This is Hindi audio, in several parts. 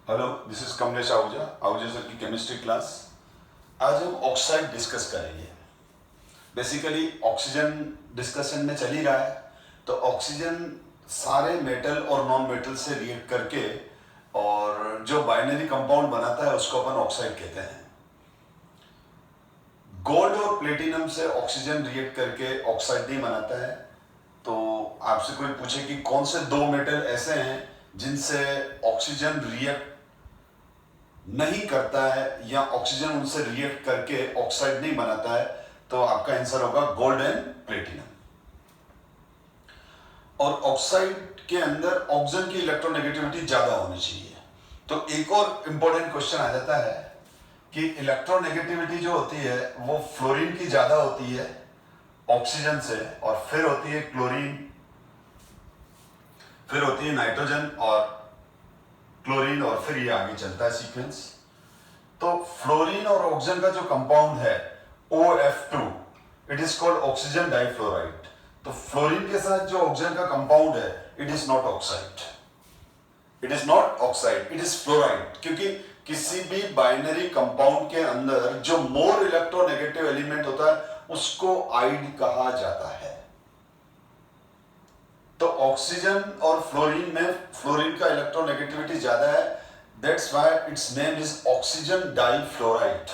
Hello, this is Kamlesh Ahuja, Ahuja sir की केमिस्ट्री क्लास। आज हम ऑक्साइड डिस्कस करेंगे। बेसिकली ऑक्सीजन डिस्कशन में चल ही रहा है, तो ऑक्सीजन सारे मेटल और नॉन मेटल से रिएक्ट करके और जो बाइनरी कंपाउंड बनाता है उसको अपन ऑक्साइड कहते हैं। गोल्ड और प्लेटिनम से ऑक्सीजन रिएक्ट करके ऑक्साइड नहीं बनाता है। तो आपसे कोई पूछे कि कौन से दो मेटल ऐसे हैं जिनसे ऑक्सीजन रिएक्ट नहीं करता है या ऑक्सीजन उनसे रिएक्ट करके ऑक्साइड नहीं बनाता है, तो आपका आंसर होगा गोल्ड एंड प्लेटिनम। और ऑक्साइड के अंदर ऑक्सीजन की इलेक्ट्रोनेगेटिविटी ज्यादा होनी चाहिए। तो एक और इंपॉर्टेंट क्वेश्चन आ जाता है कि इलेक्ट्रोनेगेटिविटी जो होती है वो फ्लोरीन की ज्यादा होती है ऑक्सीजन से, और फिर होती है क्लोरीन, फिर होती है नाइट्रोजन और क्लोरीन, और फिर ये आगे चलता है सीक्वेंस। तो फ्लोरीन और ऑक्सीजन का जो कंपाउंड है OF2, it is called oxygen difluoride. तो फ्लोरीन के साथ जो ऑक्सीजन का कंपाउंड है it is not oxide, it is not oxide, it is fluoride. क्योंकि किसी भी बाइनरी कंपाउंड के अंदर जो मोर इलेक्ट्रोनेगेटिव एलिमेंट होता है उसको आइड कहा जाता है। तो ऑक्सीजन और फ्लोरीन में फ्लोरीन का इलेक्ट्रोनेगेटिविटी ज्यादा है, that's why its name is oxygen difluoride.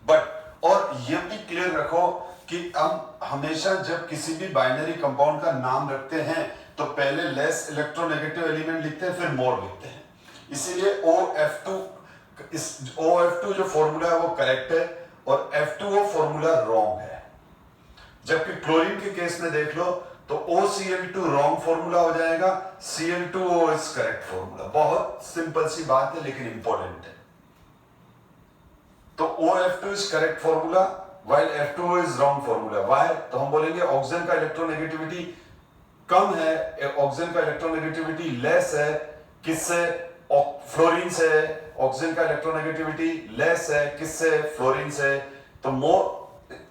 But और ये भी क्लियर रखो कि हम हमेशा जब किसी भी बाइनरी कंपाउंड का नाम रखते हैं तो पहले लेस इलेक्ट्रोनेगेटिव एलिमेंट लिखते हैं, फिर मोर लिखते हैं। इसीलिए OF2 जो फॉर्मूला है वो करेक्ट है और F2O फॉर्मूला रॉन्ग है। जबकि क्लोरीन के केस में देख लो तो OCl2 रॉन्ग फॉर्मूला हो जाएगा, Cl2O इज करेक्ट फॉर्मूला। बहुत सिंपल सी बात है लेकिन इंपॉर्टेंट है। तो OF2 is correct formula while F2O is wrong formula. Why? तो हम बोलेंगे ऑक्सीजन का इलेक्ट्रोनेगेटिविटी कम है, ऑक्सीजन का इलेक्ट्रोनेगेटिविटी लेस है। किससे? फ्लोरीन से। ऑक्सीजन का इलेक्ट्रोनेगेटिविटी लेस है किससे? फ्लोरीन से।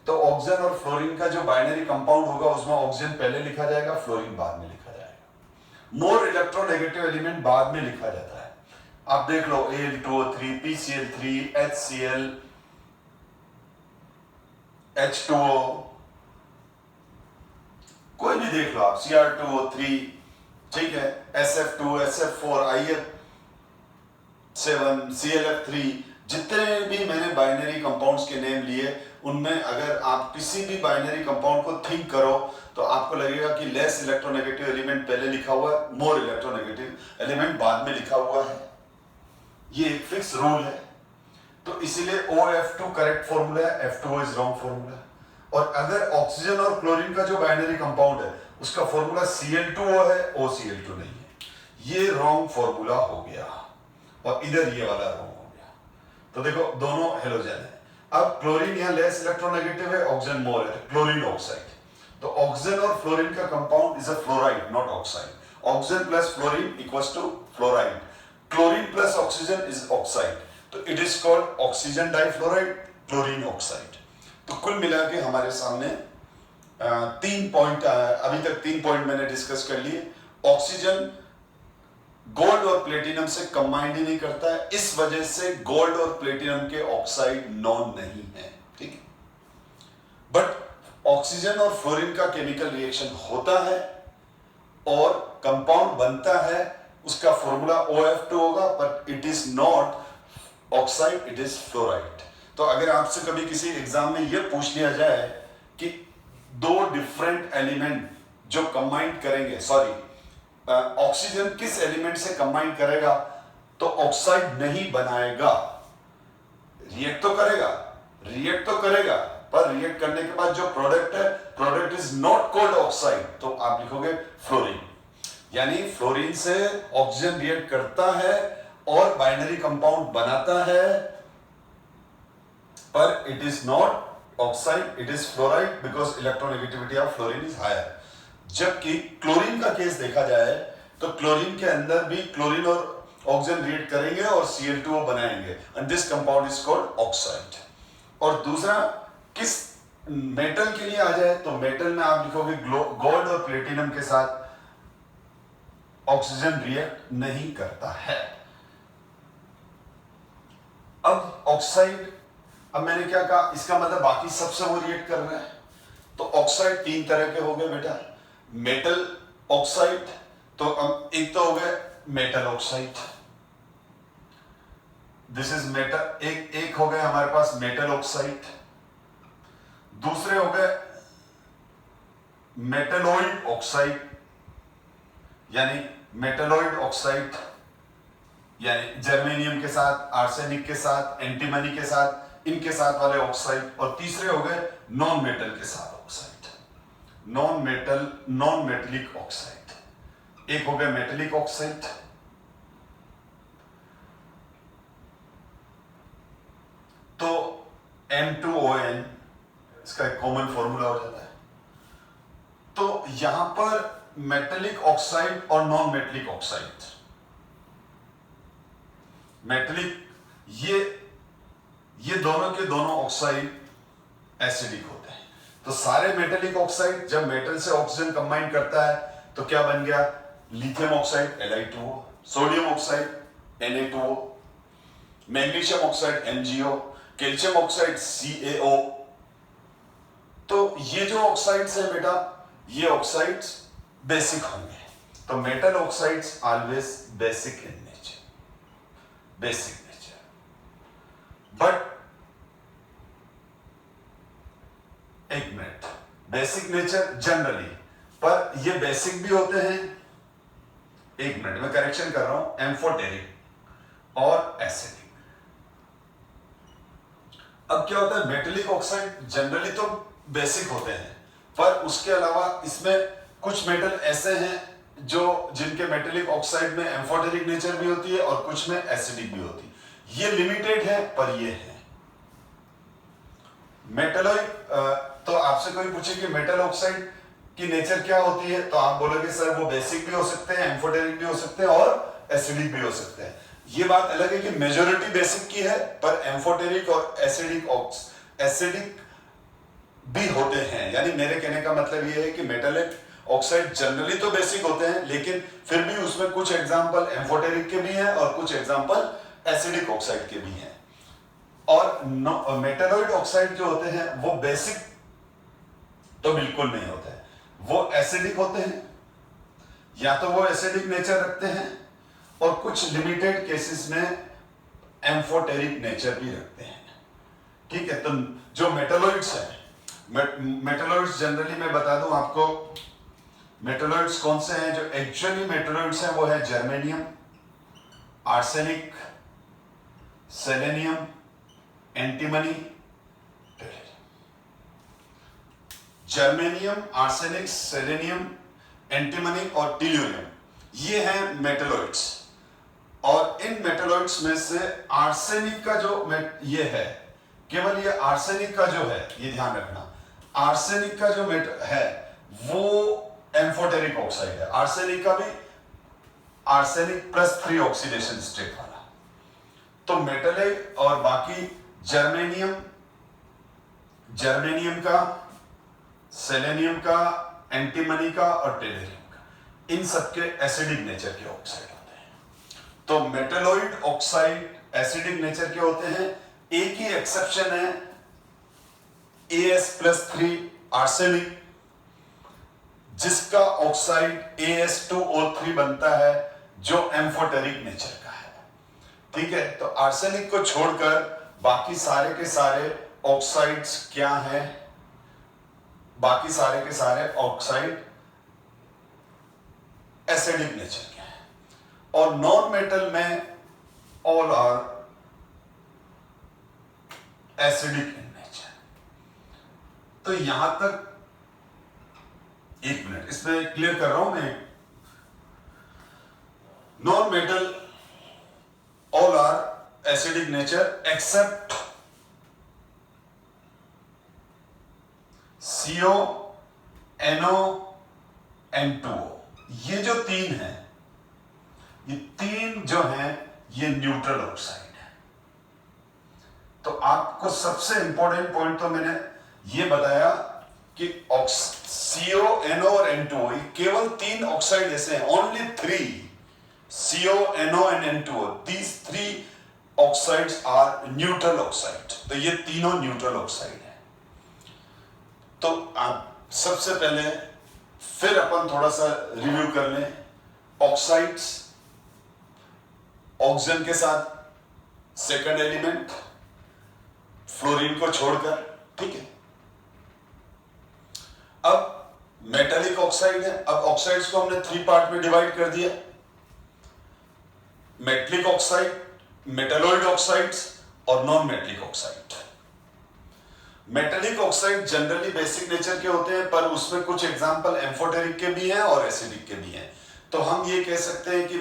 तो ऑक्सीजन और फ्लोरीन का जो बाइनरी कंपाउंड होगा उसमें ऑक्सीजन पहले लिखा जाएगा, फ्लोरीन बाद में लिखा जाएगा। मोर इलेक्ट्रोनेगेटिव एलिमेंट बाद में लिखा जाता है। आप देख लो Al2O3, PCl3, HCl, H2O, कोई भी देख लो आप, Cr2O3, ठीक है, SF2, SF4, IF7, ClF3, जितने भी मैंने बाइनरी कंपाउंड्स के नेम लिए उनमें अगर आप किसी भी बाइनरी कंपाउंड को थिंक करो तो आपको लगेगा कि लेस इलेक्ट्रोनेगेटिव एलिमेंट पहले लिखा हुआ है, मोर इलेक्ट्रोनेगेटिव एलिमेंट बाद में लिखा हुआ है। ये एक फिक्स रूल है। तो इसीलिए OF2 करेक्ट फॉर्मूला है, F2O इज रॉन्ग फॉर्मूला। और अगर ऑक्सीजन और क्लोरीन का जो बाइनरी कंपाउंड है उसका फॉर्मूला Cl2O है, OCl2 नहीं है, ये रॉन्ग फॉर्मूला हो गया और इधर ये वाला रॉन्ग हो गया। तो देखो दोनों हेलोजन है। अब क्लोरीन यहां लेस इलेक्ट्रोनेगेटिव है, ऑक्सीजन मोर है, क्लोरीन ऑक्साइड। तो ऑक्सीजन और फ्लोरीन का compound is a fluoride, not oxide. Oxygen plus fluorine equals to fluoride. Chlorine plus oxygen is oxide, तो it is called oxygen difluoride, chlorine oxide. तो कुल मिला के हमारे सामने 3 पॉइंट, अभी तक 3 पॉइंट मैंने डिस्कस कर लिए। ऑक्सीजन गोल्ड और प्लेटिनम से कंबाइंड ही नहीं करता है, इस वजह से गोल्ड और प्लेटिनम के ऑक्साइड नॉन नहीं है, ठीक है। बट ऑक्सीजन और फ्लोरीन का केमिकल रिएक्शन होता है और कंपाउंड बनता है, उसका फॉर्मूला OF2 होगा, पर it is not oxide, it is fluoride. तो अगर आपसे कभी किसी एग्जाम में यह पूछ लिया जाए कि दो डिफरेंट एलिमेंट जो कंबाइन करेंगे, ऑक्सीजन किस एलिमेंट से कंबाइन करेगा, तो ऑक्साइड नहीं बनाएगा। रिएक्ट तो करेगा, पर रिएक्ट करने के बाद जो प्रोडक्ट है, product is not called oxide, तो आप लिखोगे फ्लोरीन। यानी फ्लोरीन से ऑक्सीजन रिएक्ट करता है और बाइनरी कंपाउंड बनाता है, पर it is not oxide, it is fluoride, because electronegativity of fluorine is higher. जबकि क्लोरीन का केस देखा जाए तो क्लोरीन के अंदर भी क्लोरीन और ऑक्सीजन रिएक्ट करेंगे और Cl2O बनाएंगे, and this compound is called oxide. और दूसरा, किस मेटल के लिए आ जाए तो मेटल में आप लिखोगे गोल्ड और प्लेटिनम के साथ ऑक्सीजन रिएक्ट नहीं करता है। ऑक्साइड, अब मैंने क्या कहा, इसका मतलब बाकी सबसे वो रिएक्ट कर रहा है। तो ऑक्साइड तीन तरह के हो गए बेटा, मेटल ऑक्साइड, तो अब एक तो हो गए metal oxide, this is metal, एक हो गए हमारे पास मेटल ऑक्साइड, दूसरे हो गए मेटलॉइड ऑक्साइड, यानी मेटलॉइड ऑक्साइड यानी जर्मेनियम के साथ, आर्सेनिक के साथ, एंटीमनी के साथ, इनके साथ वाले ऑक्साइड, और तीसरे हो गए नॉन मेटल के साथ ऑक्साइड, नॉन मेटेलिक ऑक्साइड। एक हो गया मेटेलिक ऑक्साइड, तो M2ON इसका एक कॉमन फॉर्मूला हो जाता है। तो यहां पर मेटेलिक ऑक्साइड और नॉन मेटेलिक ऑक्साइड, मेटेलिक ये दोनों के दोनों ऑक्साइड एसिडिक होते हैं। तो सारे मेटेलिक ऑक्साइड जब मेटल से ऑक्सीजन कंबाइन करता है तो क्या बन गया, lithium oxide Li2O, sodium oxide Na2O, magnesium oxide MgO, calcium oxide CaO। तो ये जो ऑक्साइड्स है बेटा, ये ऑक्साइड्स बेसिक होंगे। तो metal oxides always basic in nature, basic nature, but एक मिनट, बेसिक नेचर जनरली, पर ये बेसिक भी होते हैं, एक मिनट मैं करेक्शन कर रहा हूं, एम्फोटेरिक और एसिडिक। अब क्या होता है, मेटेलिक ऑक्साइड जनरली तो बेसिक होते हैं, पर उसके अलावा इसमें कुछ मेटल ऐसे हैं जो जिनके मेटेलिक ऑक्साइड में एम्फोटेरिक नेचर भी होती है और कुछ में एसिडिक भी होती है। ये लिमिटेड है पर ये है मेटलॉइड। तो आपसे कोई पूछे कि मेटल ऑक्साइड की नेचर क्या होती है, तो आप बोलोगे सर वो बेसिक भी हो सकते हैं, एम्फोटेरिक भी हो सकते हैं और एसिडिक भी हो सकते हैं। ये बात अलग है कि मेजॉरिटी बेसिक की है, पर एम्फोटेरिक और एसिडिक भी होते हैं। यानी मेरे कहने का मतलब ये है कि मेटलिक ऑक्साइड जनरली तो बेसिक होते हैं, लेकिन फिर भी उसमें कुछ एग्जांपल एम्फोटेरिक के भी हैं और कुछ एग्जांपल एसिडिक ऑक्साइड के भी हैं। और मेटलॉइड ऑक्साइड जो होते हैं वो बेसिक तो बिल्कुल नहीं होते हैं, वो एसिडिक होते हैं, या तो वो एसिडिक नेचर रखते हैं और कुछ लिमिटेड केसेस में एम्फोटेरिक नेचर भी रखते हैं। ठीक है, तो जो मेटलॉइड्स हैं, मेटलॉइड्स जनरली मैं बता दूं आपको, मेटलॉइड्स कौन से हैं जो एक्चुअली मेटलॉइड्स हैं, वो है germanium, arsenic, selenium, antimony, germanium, arsenic, selenium, antimony और टेल्यूरियम, ये हैं मेटलॉइड्स। और इन मेटलॉइड्स में से आर्सेनिक का जो ये है, केवल ये आर्सेनिक का जो है, ये ध्यान रखना, आर्सेनिक का जो है वो एम्फोटेरिक ऑक्साइड है। आर्सेनिक का भी आर्सेनिक +3 ऑक्सीडेशन स्टेट वाला। तो मेटल और बाकी जर्मेनियम का, सेलेनियम का, एंटीमनी का और टेल्यूरियम का, इन सबके एसिडिक नेचर के ऑक्साइड होते हैं। तो मेटलॉइड ऑक्साइड एसिडिक नेचर के होते हैं। एक ही एक्सेप्शन है, As+3 आर्सेनिक, जिसका ऑक्साइड As2O3 बनता है, जो एम्फोटेरिक नेचर का है। ठीक है, तो आर्सेनिक को छोड़कर बाकी सारे के सारे ऑक्साइड्स क्या हैं, बाकी सारे के सारे ऑक्साइड एसिडिक नेचर के हैं। और नॉन मेटल में all are acidic in nature. तो यहां तक, एक मिनट इसमें क्लियर कर रहा हूं मैं, non metal all are acidic nature except CO, NO, N2O। ये जो तीन हैं, ये तीन जो हैं ये न्यूट्रल ऑक्साइड है। तो आपको सबसे इंपॉर्टेंट पॉइंट तो मैंने ये बताया कि CO, NO और N2O, ये केवल तीन ऑक्साइड ऐसे हैं, only 3, CO, NO and N2O, these 3 oxides are neutral oxide. तो ये तीनों न्यूट्रल ऑक्साइड है। तो आप सबसे पहले फिर अपन थोड़ा सा रिव्यू कर लें। ऑक्साइड्स ऑक्सीजन के साथ सेकंड एलिमेंट फ्लोरीन को छोड़कर, ठीक है। अब मेटालिक ऑक्साइड है। अब ऑक्साइड्स को हमने 3 पार्ट में डिवाइड कर दिया। मेटलिक ऑक्साइड, मेटालॉइड ऑक्साइड्स और non metallic oxide. Metallic oxide generally basic nature के होते हैं, पर उसमें कुछ एग्जांपल एम्फोटेरिक के भी हैं और एसिडिक के भी हैं। तो हम ये कह सकते हैं कि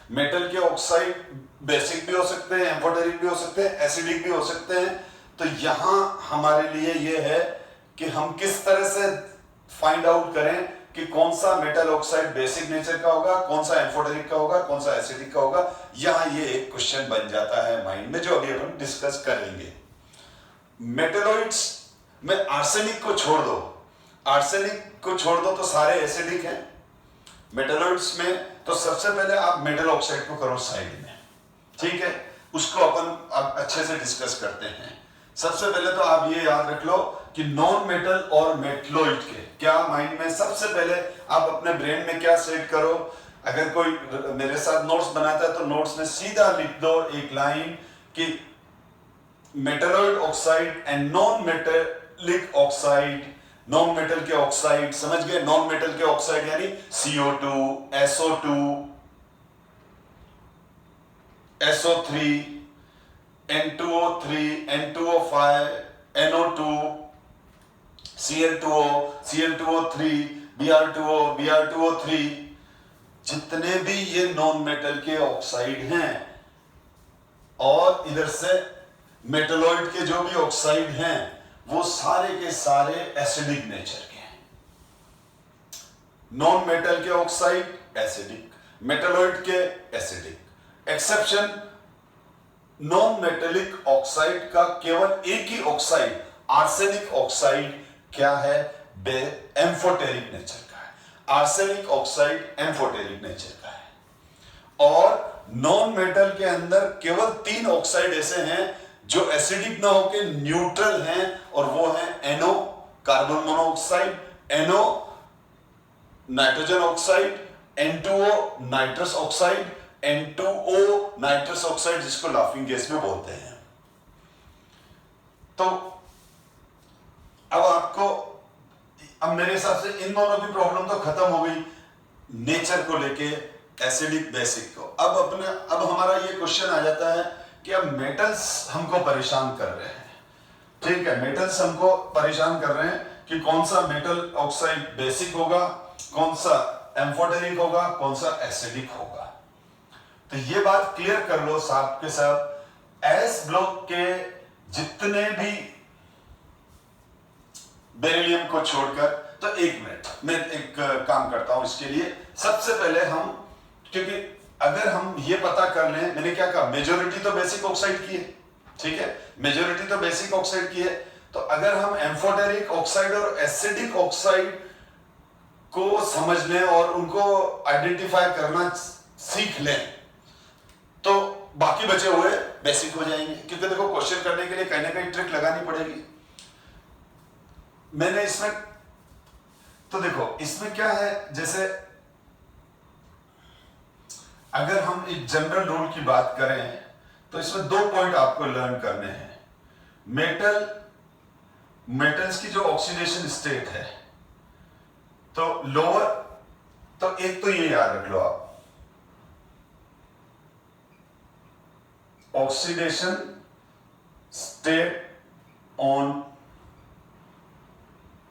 मेटल के ऑक्साइड बेसिक भी हो सकते हैं, एम्फोटेरिक भी हो सकते हैं, एसिडिक भी हो सकते हैं। तो यहां हमारे लिए ये है कि हम किस तरह से फाइंड आउट करें कि कौन सा मेटल ऑक्साइड बेसिक नेचर का होगा, कौन सा एम्फोटेरिक का होगा, कौन सा एसिडिक का होगा। यहां ये एक क्वेश्चन बन जाता है माइंड में, जो अभी अपन डिस्कस करेंगे। मेटलॉइड्स में आर्सेनिक को छोड़ दो, आर्सेनिक को छोड़ दो तो सारे एसिडिक हैं। मेटलॉइड्स में तो सबसे पहले आप मेटल ऑक्साइड को करो साइड में, ठीक है। उसको अपन अब अच्छे से डिस्कस करते हैं। सबसे पहले तो आप ये याद रख लो कि नॉन मेटल और मेटलॉइड के क्या माइंड में, सबसे पहले आप अपने ब्रेन में क्या सेट करो। अगर कोई मेरे साथ नोट्स बनाता है तो नोट्स में सीधा लिख दो एक लाइन कि metalloid oxide and non metallic oxide. Non metal के ऑक्साइड समझ गए, नॉन मेटल के ऑक्साइड यानी CO2, SO2, SO3, N2O3, N2O5, NO2, Cl2O, Cl2O3, Br2O, Br2O3, जितने भी ये नॉन मेटल के ऑक्साइड हैं और इधर से मेटलॉइड के जो भी ऑक्साइड हैं वो सारे के सारे एसिडिक नेचर के हैं। नॉन मेटल के ऑक्साइड एसिडिक, मेटलॉइड के acidic. Exception non metallic oxide का केवल एक ही ऑक्साइड आर्सेनिक ऑक्साइड क्या है, एम्फोटेरिक नेचर का है। आर्सेनिक ऑक्साइड एम्फोटेरिक नेचर का है। और नॉन मेटल के अंदर केवल 3 ऑक्साइड ऐसे हैं जो एसिडिक ना होकर न्यूट्रल हैं, और वो हैं NO carbon monoxide, NO nitrogen oxide, N2O nitrous oxide, N2O nitrous oxide जिसको लाफिंग गैस में बोलते हैं। तो अब मेरे हिसाब से इन दोनों की प्रॉब्लम तो खत्म हो गई नेचर को लेके, एसिडिक बेसिक को। अब हमारा ये क्वेश्चन आ जाता है कि अब मेटल्स हमको परेशान कर रहे हैं, ठीक है। मेटल्स हमको परेशान कर रहे हैं कि कौन सा मेटल ऑक्साइड बेसिक होगा, कौन सा एम्फोटेरिक होगा, कौन सा एसिडिक होगा। तो ये बात क्लियर कर लो साहब के साथ, एस ब्लॉक के जितने भी बेरिलियम को छोड़कर, तो 1 मिनट मैं एक काम करता हूं इसके लिए। सबसे पहले हम, क्योंकि अगर हम ये पता कर लें, मैंने क्या कहा, मेजोरिटी तो बेसिक ऑक्साइड की है, ठीक है, मेजोरिटी तो बेसिक ऑक्साइड की है। तो अगर हम एम्फोटेरिक ऑक्साइड और एसिडिक ऑक्साइड को समझ लें और उनको आइडेंटिफाई करना सीख लें तो बाकी बचे हुए बेसिक हो जाएंगे। क्योंकि देखो क्वेश्चन करने के लिए कहीं ना कहीं ट्रिक लगानी पड़ेगी। मैंने इसमें तो देखो इसमें क्या है, जैसे अगर हम एक जनरल रूल की बात करें तो इसमें 2 पॉइंट आपको लर्न करने हैं। मेटल्स की जो ऑक्सीडेशन स्टेट है, तो लोअर, तो एक तो ये याद रख लो आप, oxidation state on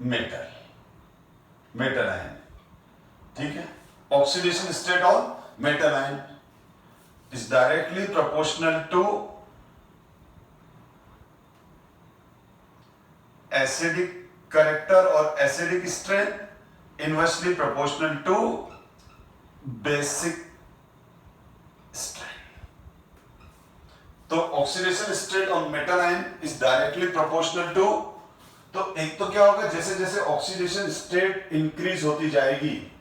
metal ion, ठीक है। Oxidation state on metal ion is directly proportional to acidic character or acidic strength, inversely proportional to basic strength. तो oxidation state on metal ion is directly proportional to, तो एक तो क्या होगा, जैसे जैसे ऑक्सीडेशन स्टेट इंक्रीज होती जाएगी,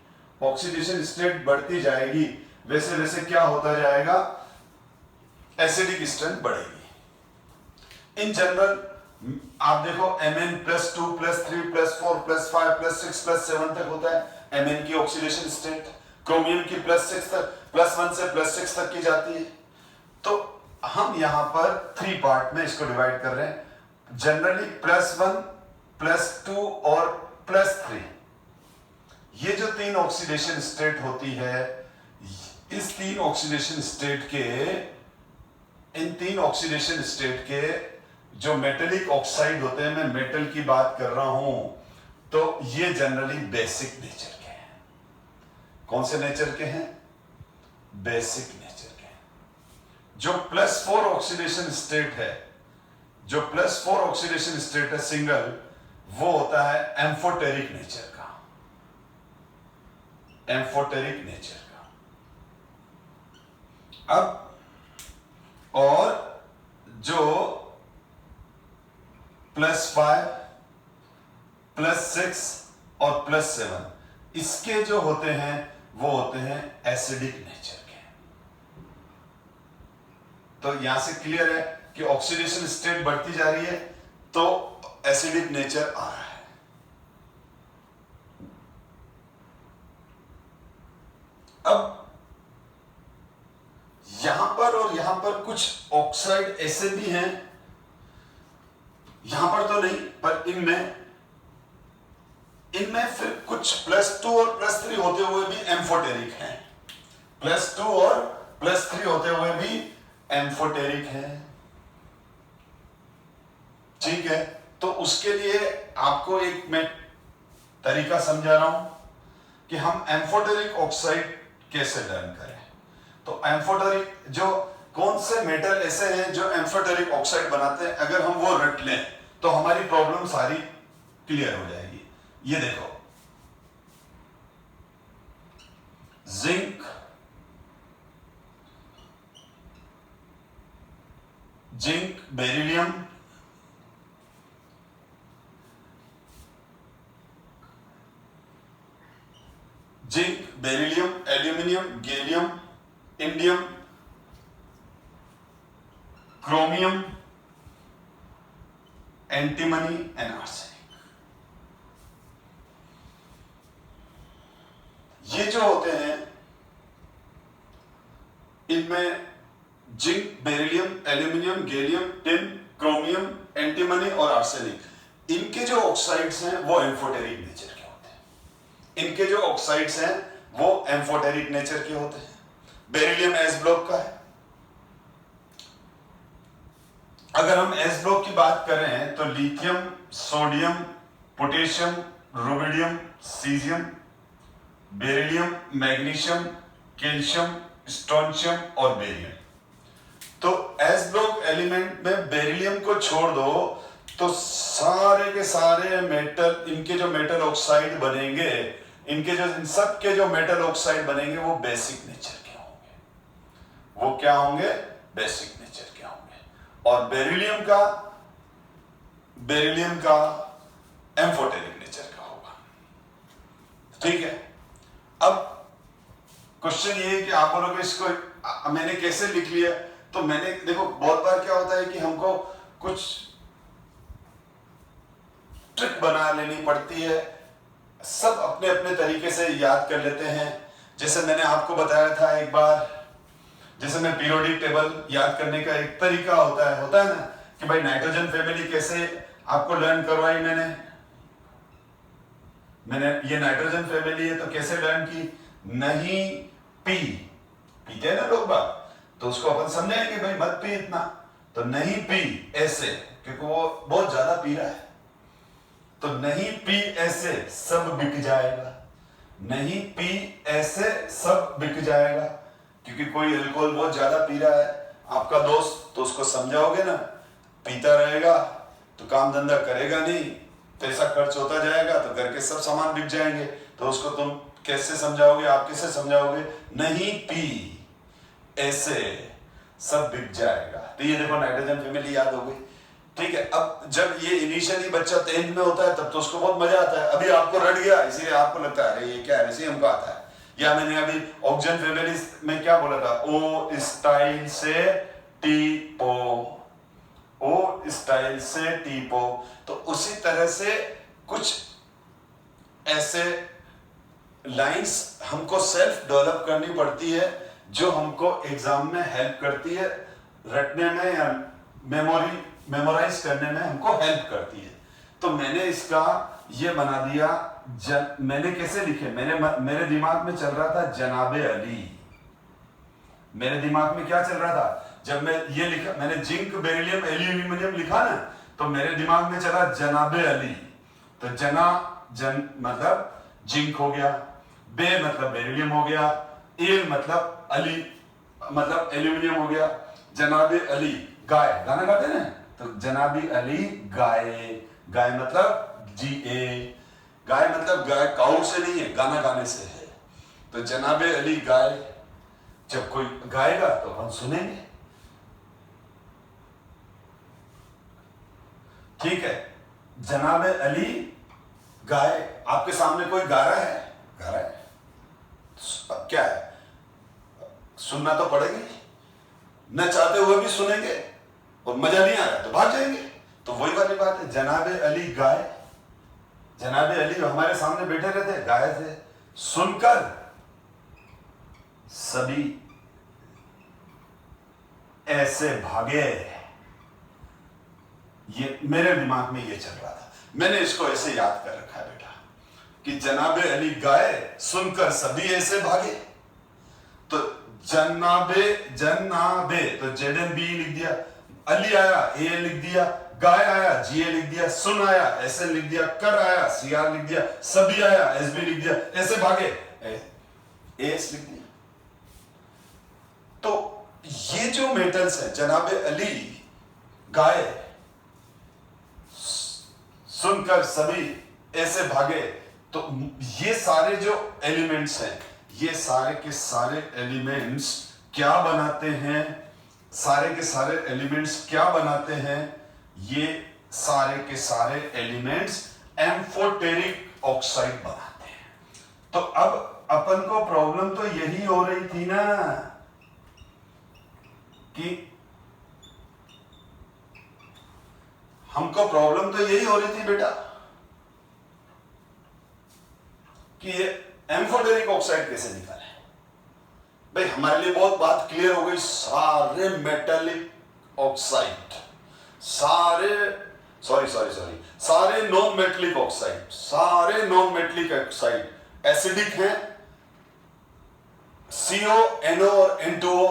ऑक्सीडेशन स्टेट बढ़ती जाएगी, वैसे वैसे क्या होता जाएगा, एसिडिक स्ट्रेंथ बढ़ेगी। इन जनरल आप देखो Mn +2 +3 +4 +5 +6 +7 तक होता है Mn की ऑक्सीडेशन स्टेट, क्रोमियम की +6 तक, +1 से +6 तक की जाती है। तो हम यहां पर 3 पार्ट में इसको डिवाइड कर रहे हैं, जनरली +1 +2 और +3। ये जो 3 ऑक्सीडेशन स्टेट होती है, इस 3 ऑक्सीडेशन स्टेट के, इन 3 ऑक्सीडेशन स्टेट के जो मेटेलिक ऑक्साइड होते हैं, मैं मेटल की बात कर रहा हूं, तो ये जनरली बेसिक नेचर के हैं। कौन से नेचर के हैं? बेसिक नेचर के हैं। जो +4 ऑक्सीडेशन स्टेट है, जो +4 ऑक्सीडेशन स्टेट है सिंगल, वो होता है एम्फोटेरिक नेचर का, एम्फोटेरिक नेचर का। अब और जो +5 +6 और +7, इसके जो होते हैं वो होते हैं एसिडिक नेचर के। तो यहां से क्लियर है कि ऑक्सीडेशन स्टेट बढ़ती जा रही है तो एसिडिक नेचर आ रहा है। अब यहां पर और यहां पर कुछ ऑक्साइड ऐसे भी हैं, यहां पर तो नहीं, पर इनमें फिर कुछ +2 और +3 होते हुए भी एम्फोटेरिक हैं, +2 और +3 होते हुए भी एम्फोटेरिक है। ठीक है, तो उसके लिए आपको एक मैं तरीका समझा रहा हूं कि हम एम्फोटेरिक ऑक्साइड कैसे लर्न करें। तो एम्फोटेरिक जो कौन से मेटल ऐसे हैं जो एम्फोटेरिक ऑक्साइड बनाते हैं, अगर हम वो रट लें तो हमारी प्रॉब्लम सारी क्लियर हो जाएगी। ये देखो, zinc, beryllium, aluminium, gallium, indium, chromium, antimony and arsenic. ये जो होते हैं, इनमें zinc, beryllium, aluminium, gallium, tin, chromium, antimony और आर्सेनिक, इनके जो ऑक्साइड्स हैं वो एम्फोटेरिक नेचर के होते हैं। इनके जो ऑक्साइड्स हैं वो एम्फोटेरिक नेचर के होते हैं। बेरिलियम एस ब्लॉक का है। अगर हम एस ब्लॉक की बात करें तो lithium, sodium, potassium, rubidium, caesium, beryllium, magnesium, calcium, strontium और बेरियम। तो एस ब्लॉक एलिमेंट में बेरिलियम को छोड़ दो तो सारे के सारे मेटल, इनके जो मेटल ऑक्साइड बनेंगे, इन सब के जो मेटल ऑक्साइड बनेंगे वो बेसिक नेचर के होंगे। वो क्या होंगे? बेसिक नेचर के होंगे। और बेरिलियम का एम्फोटेरिक नेचर का होगा। ठीक है, अब क्वेश्चन ये है कि आप बोलोगे इसको मैंने कैसे लिख लिया। तो मैंने देखो, बहुत बार क्या होता है कि हमको कुछ ट्रिक बना लेनी पड़ती है, सब अपने अपने तरीके से याद कर लेते हैं। जैसे मैंने आपको बताया था एक बार, जैसे मैं पीरियोडिक टेबल याद करने का एक तरीका होता है ना, कि भाई नाइट्रोजन फैमिली कैसे आपको लर्न करवाई मैंने ये नाइट्रोजन फैमिली है तो कैसे लर्न की, नहीं पीते हैं ना लोग बात, तो उसको अपन समझाएंगे भाई मत पी इतना, तो नहीं पी ऐसे, क्योंकि वो बहुत ज्यादा पी रहा है, तो नहीं पी ऐसे सब बिक जाएगा, नहीं पी ऐसे सब बिक जाएगा। क्योंकि कोई अल्कोहल बहुत ज्यादा पी रहा है आपका दोस्त, तो उसको समझाओगे ना, पीता रहेगा तो काम धंधा करेगा नहीं, पैसा खर्च होता जाएगा तो घर के सब सामान बिक जाएंगे, तो उसको तुम कैसे समझाओगे, आप कैसे समझाओगे, नहीं पी ऐसे सब बिक जाएगा। तो ये देखो नाइट्रोजन फैमिली याद हो गई। ठीक है, अब जब ये इनिशियली बच्चा 10th में होता है तब तो उसको बहुत मजा आता है, अभी आपको रट गया इसीलिए आपको लगता है अरे ये क्या है, इसी हमको आता है। या मैंने अभी ऑक्सीजन फैमिली में क्या बोला था, ओ स्टाइल से टीपो, ओ स्टाइल से टीपो। तो उसी तरह से कुछ ऐसे लाइंस हमको सेल्फ डेवलप करनी पड़ती है जो हमको एग्जाम में हेल्प करती है, रटने में या मेमोराइज करने में हमको हेल्प करती है। तो मैंने इसका ये बना दिया। मैंने कैसे लिखे, मेरे दिमाग में चल रहा था जनाबे अली। मेरे दिमाग में क्या चल रहा था जब मैं ये लिखा, मैंने जिंक बेरिलियम एल्यूमिनियम लिखा ना, तो मेरे दिमाग में चला जनाबे अली। तो जन मतलब जिंक हो गया, बे मतलब बेरिलियम हो गया, एल मतलब अली मतलब एल्यूमिनियम हो गया, जनाबे अली गाय, गाना गाते हैं ना, तो जनाबी अली गाय, गाय मतलब GA, गाय मतलब गाय काउ से नहीं है, गाना गाने से है। तो जनाबे अली गाय, जब कोई गाएगा तो हम सुनेंगे। ठीक है, जनाबे अली गाय, आपके सामने कोई गा रहा है, गा रहा है, अब क्या है, सुनना तो पड़ेगी, न चाहते हुए भी सुनेंगे, और मजा नहीं आ रहा तो भाग जाएंगे। तो वही वाली बात है, जनाबे अली गाय, जनाबे अली हमारे सामने बैठे रहते, गाय थे, सुनकर सभी ऐसे भागे। ये मेरे दिमाग में ये चल रहा था, मैंने इसको ऐसे याद कर रखा है बेटा कि जनाबे अली गाय, सुनकर सभी ऐसे भागे। तो जनाबे तो ZNB लिख दिया, अली आया AL लिख दिया, गाय आया GA लिख दिया, सुन आया SL लिख दिया, कर आया CR लिख दिया, सभी आया SB लिख दिया, ऐसे भागे AS लिख दिया। तो ये जो मेटल्स है, जनाबे अली गाय, सुनकर सभी ऐसे भागे, तो ये सारे जो एलिमेंट्स हैं, ये सारे के सारे एलिमेंट्स क्या बनाते हैं, सारे के सारे एलिमेंट्स क्या बनाते हैं, ये सारे के सारे एलिमेंट्स एम्फोटेरिक ऑक्साइड बनाते हैं। तो अब अपन को प्रॉब्लम तो यही हो रही थी ना कि हमको प्रॉब्लम तो यही हो रही थी बेटा कि ये एम्फोटेरिक ऑक्साइड कैसे निकाले। भाई हमारे लिए बहुत बात क्लियर हो गई, सारे मेटेलिक ऑक्साइड, सारे नॉन मेटेलिक ऑक्साइड, सारे नॉन मेटेलिक ऑक्साइड एसिडिक हैं। CO, NO और N2O,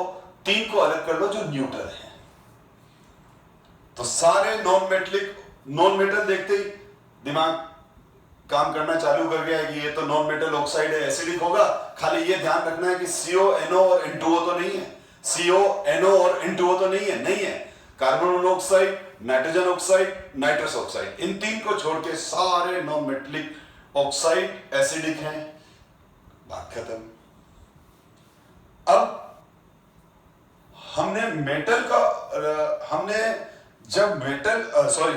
तीन को अलग कर लो जो न्यूट्रल है। तो सारे नॉन मेटल देखते ही दिमाग काम करना चालू कर गया है कि ये तो नॉन मेटल ऑक्साइड है, एसिडिक होगा। खाली ये ध्यान रखना है कि CO, NO और N2O तो नहीं है, CO, NO और N2O तो नहीं है, carbon monoxide, nitrogen oxide, nitrous oxide, इन तीन को छोड़ के सारे नॉन मेटलिक ऑक्साइड एसिडिक हैं। बात खत्म। अब हमने जब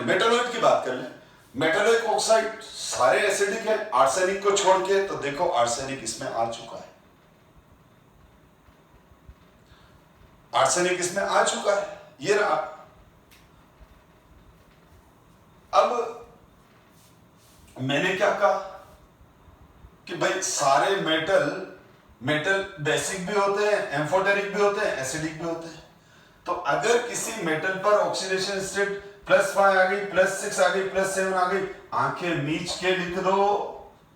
मेटलोइड की बात कर ले, मेटलोइक ऑक्साइड सारे एसिडिक है आर्सेनिक को छोड़ के। तो देखो आर्सेनिक इसमें आ चुका है, आर्सेनिक इसमें आ चुका है, ये रहा। अब मैंने क्या कहा कि भाई सारे मेटल बेसिक भी होते हैं, एम्फोटेरिक भी होते हैं, एसिडिक भी होते हैं। तो अगर किसी मेटल पर ऑक्सीडेशन स्टेट +5 आ गई, +6 आ गई, +7 आ गई, आंखें मीच के लिख दो,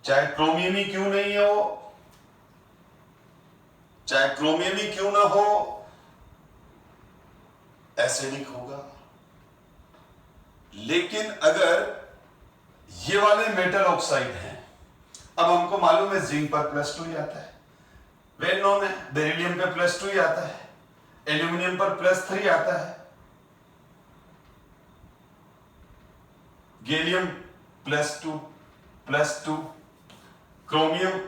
चाहे क्रोमियम ही क्यों नहीं हो, चाहे क्रोमियम ही क्यों ना हो, एसिडिक होगा। लेकिन अगर ये वाले मेटल ऑक्साइड हैं, अब हमको मालूम है जिंक पर +2 आता है, वेल नोन है, बेरिलियम पे +2 आता है, एल्यूमिनियम पर +3 आता है, गैलियम +2, क्रोमियम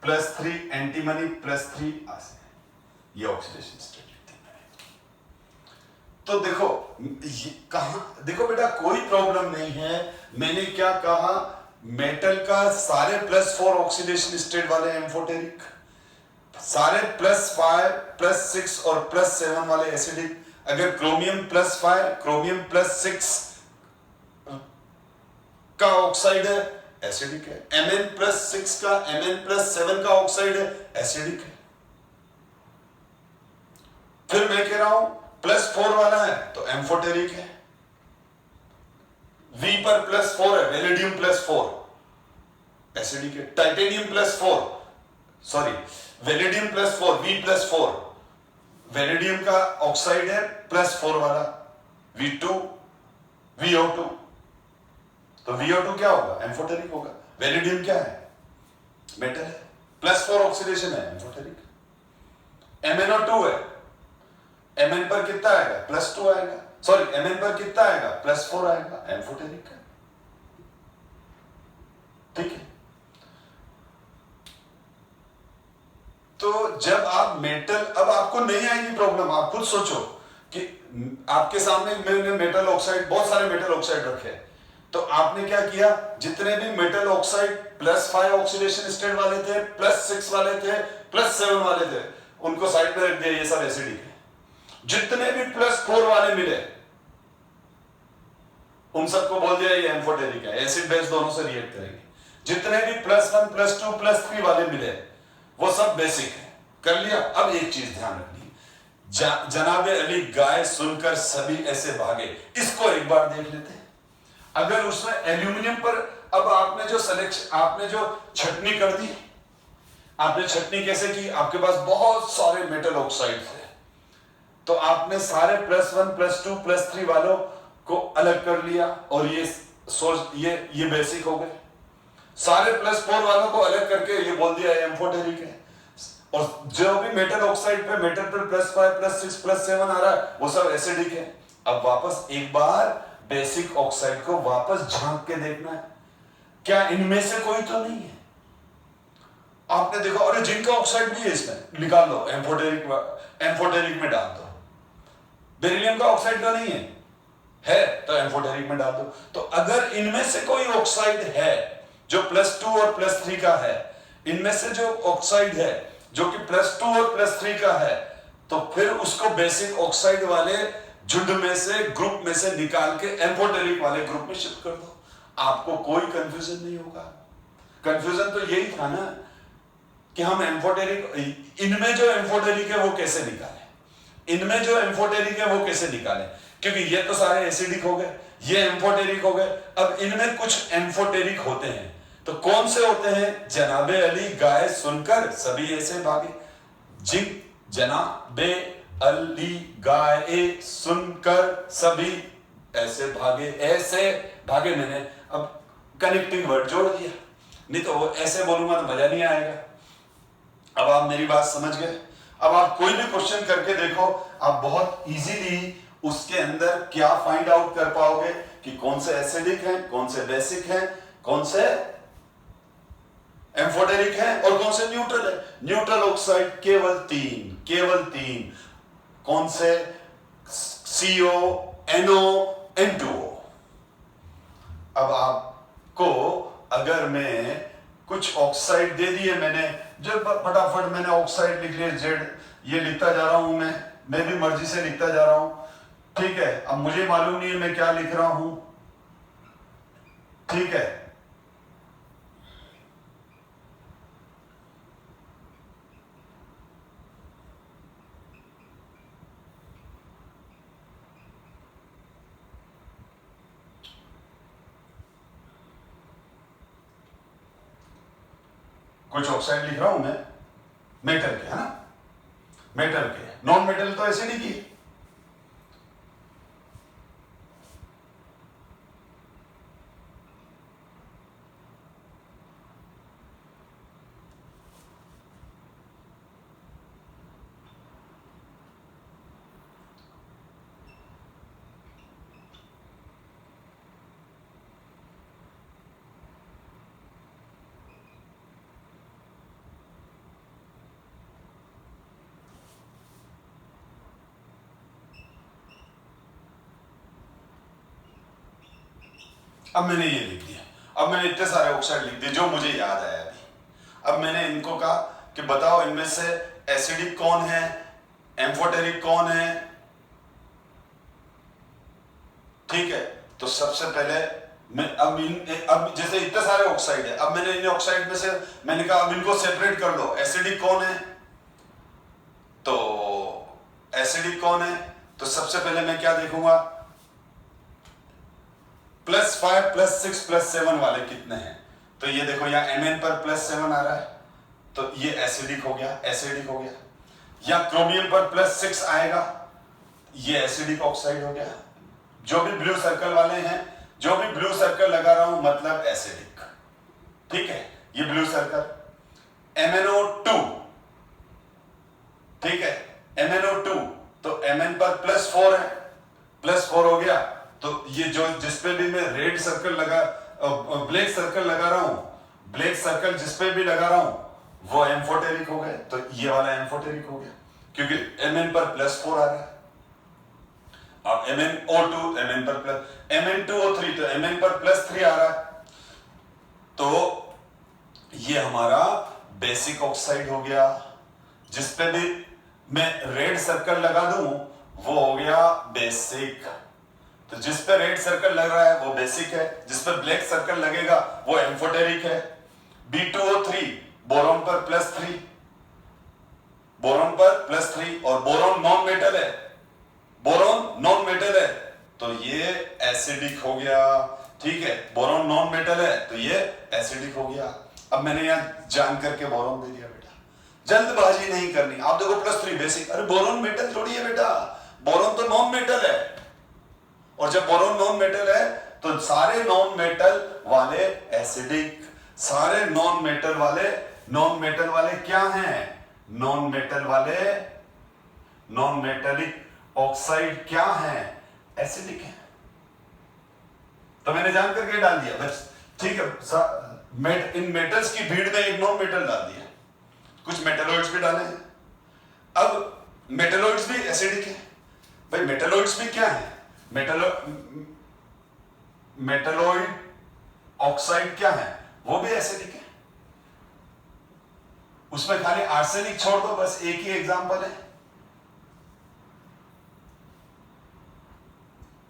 +3, एंटीमनी +3 आसे, ये ऑक्सीडेशन स्टेट लिखते हैं। तो देखो देखो बेटा कोई प्रॉब्लम नहीं है। मैंने क्या कहा, मेटल का सारे +4 ऑक्सीडेशन स्टेट वाले एम्फोटेरिक, सारे +5, +6 और +7 वाले एसिडिक, अगर क्रोमियम प्लस 5 क्रोमियम प्लस 6 का ऑक्साइड है, एसिडिक है। Mn प्लस 6 का Mn प्लस 7 का ऑक्साइड है, एसिडिक है। फिर मैं कह रहा हूं प्लस 4 वाला है तो एम्फोटेरिक है। V पर प्लस 4 है, वेलेडियम प्लस 4 एसिडिक है। Titanium plus 4 sorry vanadium plus 4 V plus 4 vanadium का ऑक्साइड है प्लस 4 वाला V2 VO2 तो VO2 क्या होगा, एम्फोटेरिक होगा। वेलेडियम क्या है, मेटल है, प्लस 4 ऑक्सीडेशन है, एम्फोटेरिक। MnO2 है, Mn पर कितना आएगा, प्लस 2 आएगा, सॉरी Mn पर कितना आएगा, प्लस 4 आएगा, एम्फोटेरिक है। ठीक है, तो जब आप मेटल, अब आपको नहीं आएगी प्रॉब्लम, आप खुद सोचो कि आपके सामने मैंने मेटल ऑक्साइड, बहुत सारे मेटल ऑक्साइड रखे हैं, तो आपने क्या किया, जितने भी metal oxide plus 5 oxidation state वाले थे, प्लस 6 वाले थे, प्लस 7 वाले थे, उनको साइड पे रख दिया, ये सब एसिडिक है। जितने भी प्लस 4 वाले मिले उन सबको बोल दिया ये एम्फोटेरिक है, एसिड बेस दोनों से रिएक्ट करेंगे। जितने भी प्लस 1 प्लस 2 प्लस 3 वाले मिले वो सब बेसिक है। कर लिया। अब एक चीज ध्यान रखनी, जनाबे अली गाय सुनकर सभी ऐसे भागे, इसको एक बार देख लेते हैं। अगर उसमें एल्यूमिनियम पर, अब आपने जो सिलेक्शन, आपने जो छटनी कर दी, आपने छटनी कैसे की, आपके पास बहुत सारे मेटल ऑक्साइड थे, तो आपने सारे प्लस 1 प्लस 2 प्लस 3 वालों को अलग कर लिया और ये सोच ये बेसिक हो गए। सारे प्लस 4 वालों को अलग करके ये बोल दिया एम्फोटेरिक है। और जो भी मेटल ऑक्साइड पे मेटल पर प्लस 5 प्लस 6 प्लस 7 आ रहा है वो सब एसिडिक है। अब वापस एक बार बेसिक ऑक्साइड को वापस झांक के देखना है, क्या इनमें से कोई तो नहीं है। आपने देखा अरे जिंक का ऑक्साइड भी है इसमें, निकाल लो, एम्फोटेरिक में डाल दो। बेरिलियम का ऑक्साइड तो नहीं है तो एम्फोटेरिक में डाल दो। तो अगर इनमें से कोई ऑक्साइड है जो प्लस 2 और प्लस 3 का है, इनमें से जो ऑक्साइड है जो कि प्लस 2 और प्लस 3 का है, तो फिर उसको बेसिक ऑक्साइड वाले झुंड में से, ग्रुप में से निकाल के एम्फोटेरिक वाले ग्रुप में शिफ्ट कर दो। आपको कोई कंफ्यूजन नहीं होगा। कंफ्यूजन तो यही था ना कि हम एम्फोटेरिक, इनमें जो एम्फोटेरिक है वो कैसे निकालें, इनमें जो एम्फोटेरिक है वो कैसे निकालें, क्योंकि ये तो सारे एसिडिक हो गए, ये एम्फोटेरिक हो गए। अब इनमें कुछ एम्फोटेरिक होते हैं, तो कौन से होते हैं, जनाबे अली गाय सुनकर सभी ऐसे भागे। जिंक जनाबे अली गाय सुनकर सभी ऐसे भागे, ऐसे भागे। मैंने अब कनेक्टिंग वर्ड जोड़ दिया, नहीं तो वो ऐसे बोलूंगा तो मजा नहीं आएगा। अब आप मेरी बात समझ गए। अब आप कोई भी क्वेश्चन करके देखो, आप बहुत इजीली उसके अंदर क्या फाइंड आउट कर पाओगे कि कौन से एसिडिक हैं, कौन से बेसिक हैं, कौन से एम्फोटेरिक है और कौन से न्यूट्रल है। न्यूट्रल ऑक्साइड केवल तीन, कौन से, CO, NO, N2O। अब आपको अगर मैं कुछ ऑक्साइड दे दिए मैंने, जो फटाफट मैंने ऑक्साइड लिख लिया, जेड, ये लिखता जा रहा हूं मैं भी मर्जी से लिखता जा रहा हूं, ठीक है। अब मुझे मालूम नहीं है मैं क्या लिख रहा हूं, ठीक है। कुछ ऑक्साइड लिख रहा हूं मैं, मेटल के, है ना, मेटल के। नॉन मेटल तो एसिडिक ही है। अब मैंने ये लिख दिया, अब मैंने इतने सारे ऑक्साइड लिख दिए जो मुझे याद आया अभी। अब मैंने इनको कहा कि बताओ इनमें से एसिडिक कौन है, एम्फोटेरिक कौन है, ठीक है, तो सबसे पहले मैं अब जैसे इतने सारे ऑक्साइड है, अब मैंने इन ऑक्साइड में से मैंने कहा अब इनको सेपरेट कर लो, एसिडिक कौन है, तो एसिडिक कौन है, तो सबसे पहले मैं क्या देखूंगा, +5 +6 +7 वाले कितने हैं, तो ये देखो यहाँ Mn पर +7 आ रहा है, तो ये एसिडिक हो गया, एसिडिक हो गया। या क्रोमियम पर +6 आएगा, ये एसिडिक ऑक्साइड हो गया। जो भी ब्लू सर्कल वाले हैं, जो भी ब्लू सर्कल लगा रहा हूं मतलब एसिडिक, ठीक है। ये ब्लू सर्कल MnO2, ठीक है, MnO2, तो Mn पर +4 है, +4 हो गया, तो ये जो जिसपे भी मैं रेड सर्कल लगा, ब्लैक सर्कल लगा रहा हूं, ब्लैक सर्कल जिसपे भी लगा रहा हूं वो एम्फोटेरिक हो गए, तो ये वाला एम्फोटेरिक हो गया क्योंकि Mn पर +4 आ रहा है। अब MnO2 Mn पर Mn2O3 तो Mn पर +3 आ रहा है, तो ये हमारा बेसिक ऑक्साइड हो गया। जिसपे भी मैं रेड सर्कल लगा दूं वो हो गया बेसिक, तो जिस पे रेड सर्कल लग रहा है वो बेसिक है, जिस पे ब्लैक सर्कल लगेगा वो एम्फोटेरिक है। B2O3 बोरॉन पर +3, बोरॉन पर +3, और बोरॉन नॉन मेटल है, बोरॉन नॉन मेटल है तो ये एसिडिक हो गया, ठीक है। बोरॉन नॉन मेटल है तो ये एसिडिक हो गया। अब मैंने यहां जान करके बोरॉन दे दिया बेटा, जल्दबाजी नहीं करनी। आप देखो +3 बेसिक, अरे बोरॉन मेटल थोड़ी है बेटा, बोरॉन तो नॉन मेटल है, और जब बोरॉन नॉन मेटल है तो सारे नॉन मेटल वाले एसिडिक, सारे नॉन मेटल वाले क्या हैं, नॉन मेटेलिक ऑक्साइड क्या है, एसिडिक है। तो मैंने जान करके डाल दिया बस, ठीक है। इन मेटल्स की भीड़ में एक नॉन मेटल डाल दिया, कुछ मेटेलॉइड्स भी डाले हैं। अब मेटेलॉइड्स भी एसिडिक है भाई, मेटेलॉइड्स भी क्या है, मेटेलॉइड ऑक्साइड क्या है, वो भी एसिडिक है। उसमें खाली आर्सेनिक छोड़ दो, बस एक ही एग्जांपल है,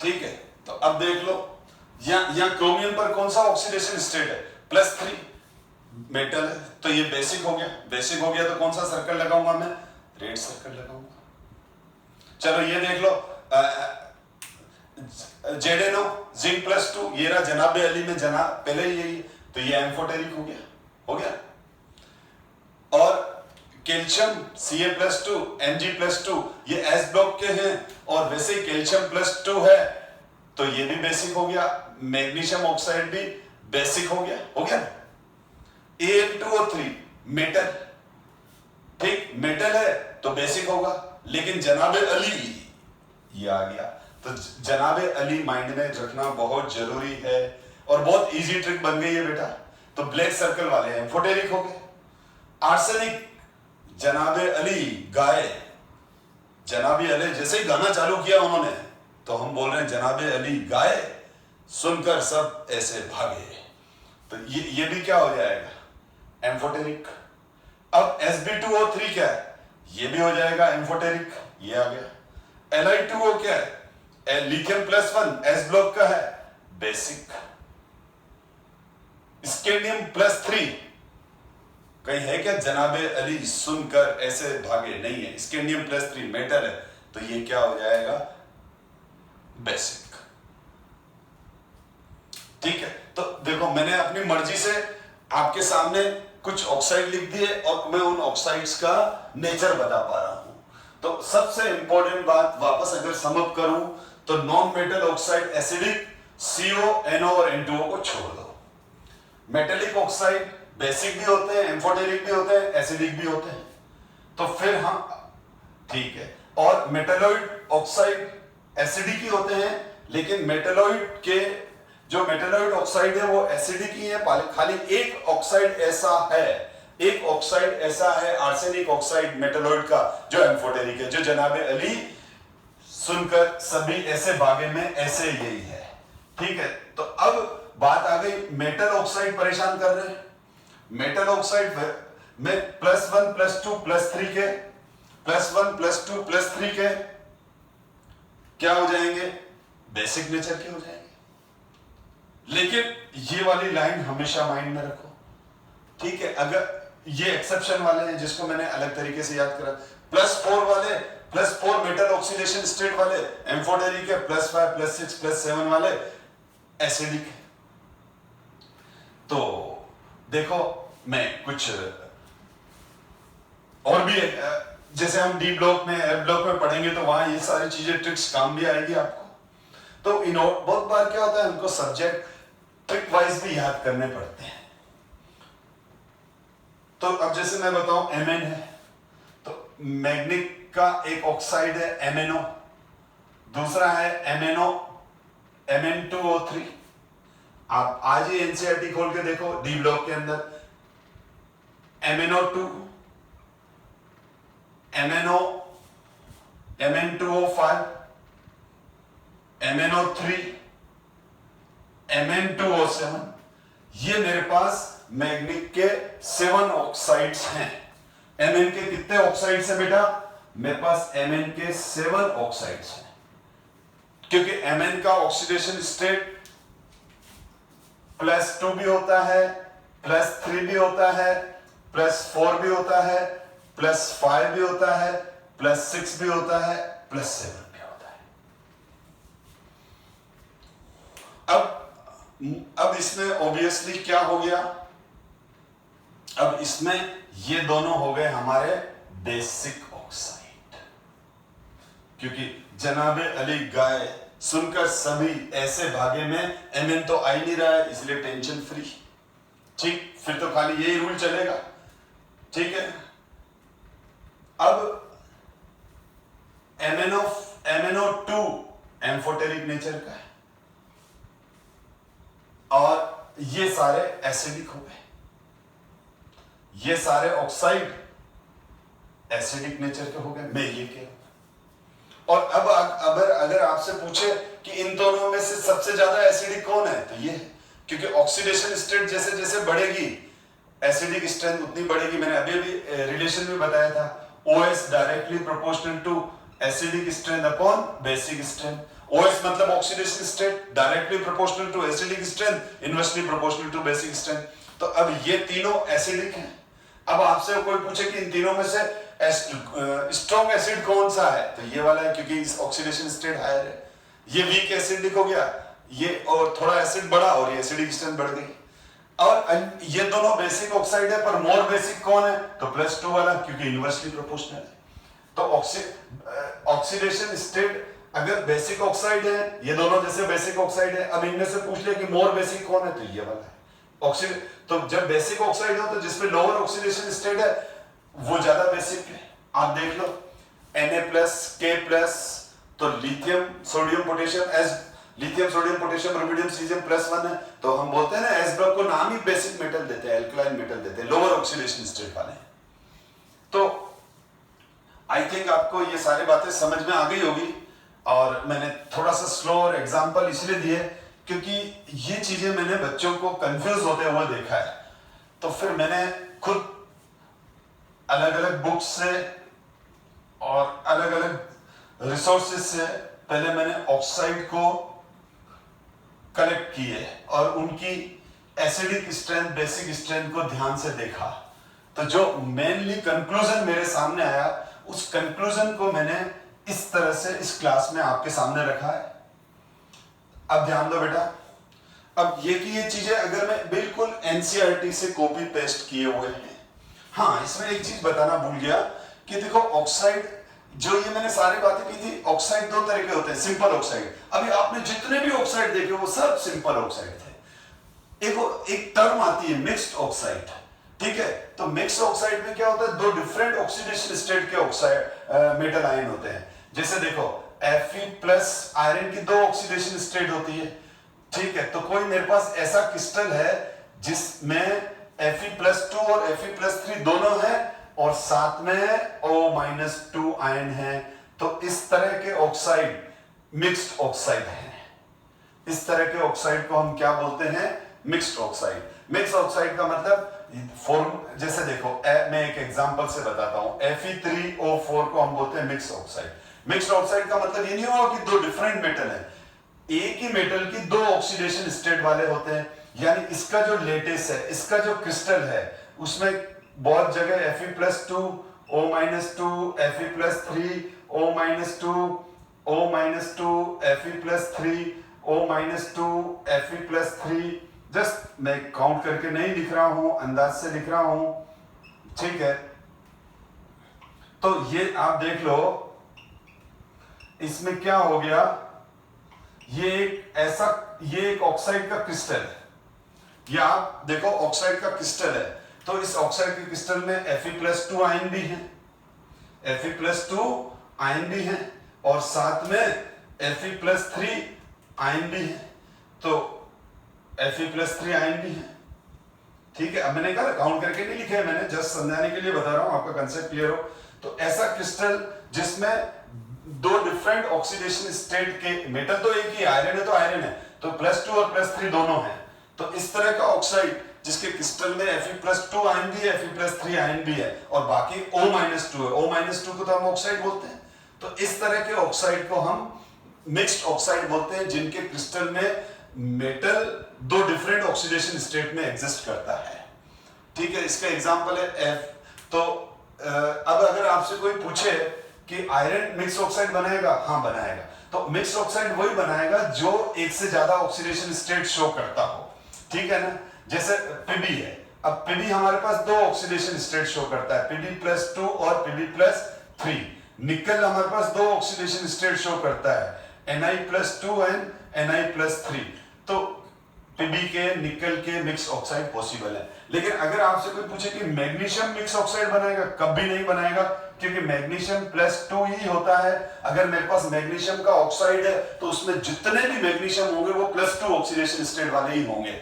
ठीक है। तो अब देख लो यहां क्रोमियम पर कौन सा ऑक्सीडेशन स्टेट है, +3 मेटल है, तो ये बेसिक हो गया। बेसिक हो गया तो कौन सा सर्कल लगाऊंगा मैं, रेड सर्कल लगाऊंगा। चलो ये देख लो ZnO जिंक +2, ये रहा जनाब अली में जना पहले ही यही, तो ये एम्फोटेरिक हो गया। और कैल्शियम Ca+2 Mg+2 ये S ब्लॉक के हैं, और वैसे कैल्शियम +2 है तो ये भी बेसिक हो गया। मैग्नीशियम ऑक्साइड भी बेसिक हो गया। Al2O3 मेटल, ठीक, मेटल है तो बेसिक होगा, लेकिन जनाब अली ये आ गया, तो जनाब अली माइंड में रखना बहुत जरूरी है, और बहुत इजी ट्रिक बन गई है बेटा। तो ब्लैक सर्कल वाले एम्फोटेरिक हो गए। आर्सेनिक जनाब अली गाय, जनाब अली जैसे ही गाना चालू किया उन्होंने तो हम बोल रहे हैं जनाब अली गाय, सुनकर सब ऐसे भागे, तो ये भी क्या हो जाएगा, एम्फोटेरिक। अब Sb2O3 क्या है, ये भी हो जाएगा एम्फोटेरिक, ये आ गया। Li2O क्या है, लिथियम +1 S ब्लॉक का है, बेसिक। स्कैंडियम +3 कहीं है क्या, जनाबे अली सुनकर ऐसे भागे, नहीं है। स्कैंडियम +3 मेटल है तो ये क्या हो जाएगा, बेसिक, ठीक है। तो देखो मैंने अपनी मर्जी से आपके सामने कुछ ऑक्साइड लिख दिए और मैं उन ऑक्साइड्स का नेचर बता पा रहा हूं। तो सबसे इंपॉर्टेंट बात वापस अगर समअप करूं तो non metal oxide acidic, CO, NO और N2O को छोड़ दो। मेटेलिक ऑक्साइड बेसिक भी होते हैं, एम्फोटेरिक भी होते हैं, एसिडिक भी होते हैं। तो फिर हम, ठीक है, और मेटेलॉइड ऑक्साइड एसिडिक ही होते हैं, लेकिन मेटेलॉइड के जो मेटेलॉइड ऑक्साइड है वो एसिडिक ही है। खाली एक ऑक्साइड ऐसा है आर्सेनिक ऑक्साइड मेटेलॉइड का जो एम्फोटेरिक है, जो जनाबे अली सुनकर सभी ऐसे भागे में ऐसे यही है, ठीक है। तो अब बात आ गई, मेटल ऑक्साइड परेशान कर रहे हैं। मेटल ऑक्साइड में +1 +2 +3 के, +1 +2 +3 के क्या हो जाएंगे, बेसिक नेचर के हो जाएंगे। लेकिन ये वाली लाइन हमेशा माइंड में रखो, ठीक है। अगर ये एक्सेप्शन वाले हैं जिसको मैंने अलग तरीके से याद करा, +4 वाले, +4 मेटल ऑक्सीडेशन स्टेट वाले एम्फोटेरिक है, +5 +6 +7 वाले एसिडिक है। तो देखो मैं कुछ और भी जैसे हम डी ब्लॉक में एफ ब्लॉक में पढ़ेंगे तो वहां ये सारी चीजें ट्रिक्स काम भी आएगी आपको। तो बहुत बार क्या होता है, हमको सब्जेक्ट ट्रिक वाइज भी याद करने पड़ते हैं। तो अब जैसे मैं बताऊं Mn है, तो मैग्नीक का एक ऑक्साइड है MnO, दूसरा है MnO Mn2O3। आप आज ही एनसीईआरटी खोल के देखो, डी ब्लॉक के अंदर MnO2, MnO Mn2O5, MnO3, Mn2O7, ये मेरे पास मैग्नीक के 7 ऑक्साइड्स हैं। Mn के कितने ऑक्साइड्स हैं बेटा? मेरे पास Mn के 7 ऑक्साइड्स हैं, क्योंकि Mn का ऑक्सीडेशन स्टेट +2 भी होता है, +3 भी होता है, +4 भी होता है, +5 भी होता है, +6 भी होता है, +7 भी होता है। अब इसमें ऑब्वियसली क्या हो गया, अब इसमें ये दोनों हो गए हमारे बेसिक ऑक्साइड, क्योंकि जनाबे अली गाय सुनकर सभी ऐसे भागे में Mn तो आ ही नहीं रहा है, इसलिए टेंशन फ्री। ठीक, फिर तो खाली यही रूल चलेगा, ठीक है। अब MnO2 एम्फोटेरिक नेचर का है और ये सारे एसिडिक हो गए, ये सारे ऑक्साइड एसिडिक नेचर के हो गए, मैं ये कह। और अब अगर आपसे पूछे कि इन दोनों में से सबसे ज्यादा एसिडिक कौन है, तो ये है, क्योंकि ऑक्सीडेशन स्टेट जैसे जैसे बढ़ेगी एसिडिक स्ट्रेंथ उतनी बढ़ेगी। मैंने अभी भी रिलेशन में बताया था, OS directly proportional to acidic strength upon basic strength. OS मतलब oxidation state, directly proportional to acidic strength, inversely proportional to basic strength. तो अब ये तीनों एसिडिक हैं। अब आपसे कोई पूछे कि इन तीनों में से स्ट्रॉन्ग एसिड कौन सा है, तो ये वाला है, क्योंकि इस ऑक्सीडेशन स्टेट हायर है। ये वीक एसिडिक हो गया, ये और थोड़ा एसिड बढ़ा और ये एसिडिक स्ट्रेंथ बढ़ गई। और ये दोनों बेसिक ऑक्साइड है, पर मोर बेसिक कौन है, तो +2 वाला, क्योंकि इनवर्सली प्रोपोर्शनल है। तो ऑक्सीडेशन स्टेट अगर बेसिक ऑक्साइड है, ये दोनों जैसे बेसिक ऑक्साइड है, अब इनमें से पूछ ले कि मोर बेसिक कौन है, तो ये वाला है ऑक्सीड। तो जब बेसिक ऑक्साइड हो तो जिसमें लोअर ऑक्सीडेशन स्टेट है वो ज्यादा बेसिक है। आप देख लो Na+, K+, तो lithium sodium potassium, lithium sodium potassium rubidium caesium +1 है, तो हम बोलते हैं ना एस ब्लॉक को नाम ही बेसिक मेटल देते हैं, एल्कलाइन मेटल देते हैं, लोअर ऑक्सीडेशन स्टेट वाले। तो आई थिंक आपको ये सारी बातें समझ में आ गई होगी, और मैंने थोड़ा सा स्लो और एग्जांपल इसलिए दिए क्योंकि ये चीजें मैंने बच्चों को कंफ्यूज होते हुए देखा है। तो फिर मैंने खुद अलग अलग बुक्स से और अलग अलग रिसोर्सेज से पहले मैंने ऑक्साइड को कलेक्ट किए और उनकी एसिडिक स्ट्रेंथ, बेसिक स्ट्रेंथ को ध्यान से देखा। तो जो मेनली कंक्लूजन मेरे सामने आया, उस कंक्लूजन को मैंने इस तरह से इस क्लास में आपके सामने रखा है। अब ध्यान दो बेटा, अब ये कि ये चीजें अगर मैं बिल्कुल एनसीईआरटी से कॉपी पेस्ट किए हुए हैं। हाँ, इसमें एक चीज बताना भूल गया कि देखो ऑक्साइड, जो ये मैंने सारी बातें की थी, ऑक्साइड दो तरह के होते हैं, सिंपल ऑक्साइड। अभी आपने जितने भी ऑक्साइड देखे वो सब सिंपल ऑक्साइड थे। एक टर्म आती है मिक्स्ड ऑक्साइड, ठीक है। तो मिक्स्ड ऑक्साइड में क्या होता है, दो डिफरेंट ऑक्सीडेशन स्टेट के ऑक्साइड मेटल आयन होते हैं। जैसे देखो Fe+ आयरन की दो ऑक्सीडेशन स्टेट होती है, ठीक है। तो कोई मेरे पास ऐसा क्रिस्टल है जिसमें Fe+2 और Fe+3 दोनों है और साथ में O-2 आयन है। तो इस तरह के ऑक्साइड मिक्स्ड ऑक्साइड है। इस तरह के ऑक्साइड को हम क्या बोलते हैं, मिक्स्ड ऑक्साइड। मिक्स्ड ऑक्साइड का मतलब फॉर्म, जैसे देखो मैं एक एग्जांपल से बताता हूं, Fe3O4 को हम बोलते हैं मिक्स्ड ऑक्साइड। मिक्स्ड ऑक्साइड का मतलब ये नहीं होगा कि दो डिफरेंट मेटल है, एक ही मेटल की दो ऑक्सीडेशन स्टेट वाले होते हैं, यानी इसका जो लेटेस्ट है, इसका जो क्रिस्टल है, उसमें बहुत जगह Fe+2 O-2 Fe+3 O-2 O-2 Fe+3 O-2 Fe+3, just मैं काउंट करके नहीं लिख रहा हूं, अंदाज से लिख रहा हूं, ठीक है। तो ये आप देख लो, इसमें क्या हो गया, ये एक ऑक्साइड का क्रिस्टल है, ये आप देखो ऑक्साइड का क्रिस्टल है, तो इस ऑक्साइड के क्रिस्टल में Fe+2 आयन भी है, Fe+2 आयन भी है, और साथ में Fe+3 आयन भी है, तो Fe+3 आयन भी है, ठीक है। अब मैंने कहा काउंट करके नहीं लिखे, मैंने जस्ट समझाने के लिए बता रहा हूं, आपका कंसेप्ट क्लियर हो। तो ऐसा क्रिस्टल जिसमें दो डिफरेंट ऑक्सीडेशन स्टेट के, मेटल तो एक ही, आयरन है तो आयरन है, तो +2 और +3 दोनों हैं, तो इस तरह का ऑक्साइड जिसके क्रिस्टल में Fe+2 आयन भी है, Fe+3 आयन भी है, और बाकी O-2 है, O-2 को तो हम ऑक्साइड बोलते हैं। तो इस तरह के ऑक्साइड को हम मिक्स्ड ऑक्साइड बोलते हैं, जिनके क्रिस्टल में मेटल दो डिफरेंट ऑक्सीडेशन स्टेट में एग्जिस्ट करता है, ठीक है। इसका एग्जांपल है F। तो अब अगर आपसे कोई पूछे कि आयरन मिक्स ऑक्साइड बनाएगा, हाँ बनाएगा। तो मिक्स ऑक्साइड वही बनाएगा जो एक से ज्यादा ऑक्सीडेशन स्टेट शो करता हो, ठीक है ना। जैसे Pb है, अब Pb हमारे पास दो ऑक्सीडेशन स्टेट शो करता है, Pb+2 और Pb+3। निकल हमारे पास दो ऑक्सीडेशन स्टेट शो करता है, Na+2 एंड Na+3। तो Pb के निकल के मिक्स ऑक्साइड पॉसिबल है। लेकिन अगर आपसे कोई पूछे कि मैग्नीशियम मिक्स ऑक्साइड बनाएगा, कभी नहीं बनाएगा, क्योंकि मैग्नीशियम +2 ही होता है। अगर मेरे पास मैग्नीशियम का ऑक्साइड है तो उसमें जितने भी मैग्नीशियम होंगे वो +2 ऑक्सीडेशन स्टेट वाले ही होंगे,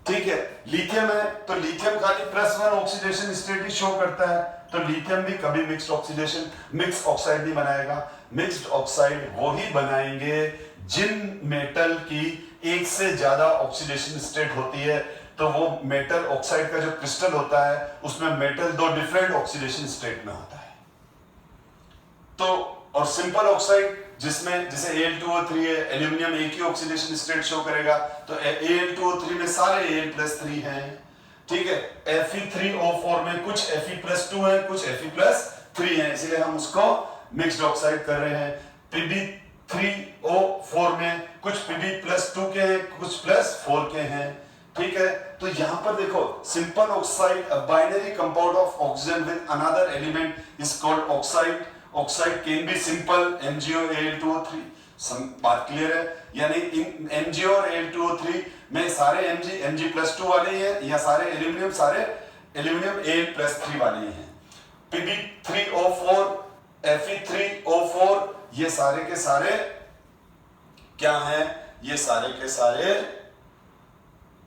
ठीक है। लिथियम है तो लिथियम खाली +1 ऑक्सीडेशन स्टेट ही शो करता है, तो लिथियम भी कभी मिक्स ऑक्साइड नहीं बनाएगा। मिक्स्ड ऑक्साइड वो ही बनाएंगे जिन मेटल की एक से ज्यादा ऑक्सीडेशन स्टेट होती है, तो वो मेटल ऑक्साइड का जो क्रिस्टल होता है उसमें मेटल दो डिफरेंट ऑक्सीडेशन स्टेट में होता है। तो और सिंपल ऑक्साइड जिसमें जैसे Al2O3 है, एल्यूमिनियम एक ही ऑक्सीडेशन स्टेट शो करेगा, तो Al2O3 में सारे Al+3 हैं, ठीक है। Fe3O4 में कुछ Fe+2 है, कुछ Fe+3 है, इसलिए हम उसको मिक्स्ड ऑक्साइड कर रहे हैं। Pb3O4 में कुछ Pb+2 के हैं, कुछ +4 के हैं, ठीक है। तो यहां पर देखो, simple oxide, a binary compound of oxygen with another element is called oxide. Oxide can be simple, MgO Al2O3। बात क्लियर है, यानी इन MgO और Al2O3 में सारे Mg+2 वाले ही हैं, या सारे एल्यूमिनियम Al+3 वाले ही हैं। Pb3O4 Fe3O4 ये सारे के सारे क्या हैं, ये सारे के सारे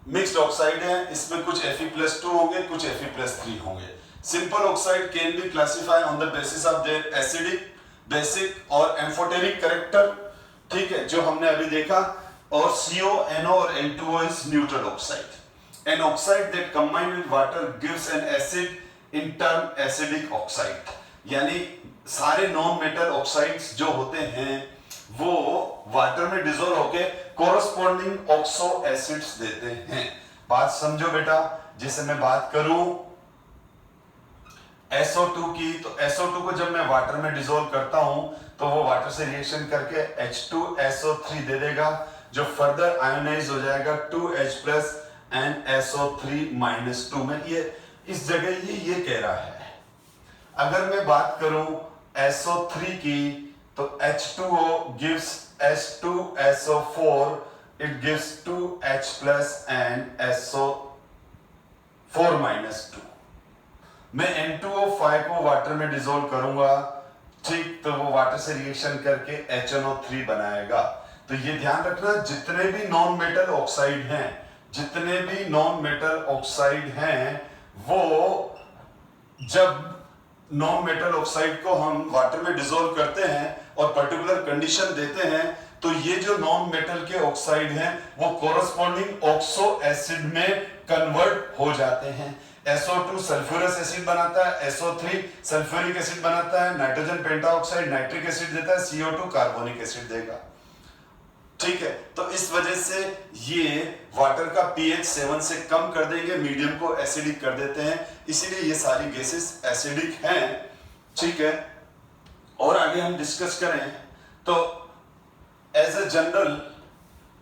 मिक्स्ड ऑक्साइड हैं। इसमें कुछ Fe+2 होंगे, कुछ Fe+3 होंगे। Simple oxide can be classify on the basis of their acidic, basic और एम्फोटेरिक कैरेक्टर, ठीक है, जो हमने अभी देखा। और CO, NO और N2O is neutral oxide. An oxide that combine with water gives an acid in term acidic oxide, यानी सारे नॉन मेटल ऑक्साइड्स जो होते हैं वो वाटर में डिसॉल्व होके कोरस्पॉन्डिंग ऑक्सो एसिड्स देते हैं। बात समझो बेटा, जैसे मैं बात करूं SO2 की, तो SO2 को जब मैं वाटर में डिसॉल्व करता हूं तो वो वाटर से रिएक्शन करके H2SO3 दे देगा, जो फर्दर आयोनाइज हो जाएगा 2H+ एंड SO3-2 में। ये इस जगह ये कह रहा है। अगर मैं बात करूं SO3 की, तो H2O gives H2SO4, it gives 2H+ and SO4-2। मैं N2O5 को वाटर में डिसॉल्व करूंगा, ठीक, तो वो वाटर से रिएक्शन करके HNO3 बनाएगा। तो ये ध्यान रखना, जितने भी नॉन मेटल ऑक्साइड हैं वो जब नॉन मेटल ऑक्साइड को हम वाटर में डिसॉल्व करते हैं और पर्टिकुलर कंडीशन देते हैं, तो ये जो नॉन मेटल के ऑक्साइड हैं वो कोरस्पॉन्डिंग ऑक्सो एसिड में कन्वर्ट हो जाते हैं। SO2 सल्फ्यूरस एसिड बनाता है, SO3 सल्फ्यूरिक एसिड बनाता है, नाइट्रोजन पेंटाऑक्साइड नाइट्रिक एसिड देता है, CO2 कार्बोनिक एसिड देगा, ठीक है, तो इस वजह से ये वाटर का पीएच 7 से कम कर देंगे, मीडियम को एसिडिक कर देते हैं, इसीलिए ये सारी गैसेस एसिडिक हैं। ठीक है, और आगे हम डिस्कस करें तो एज अ जनरल,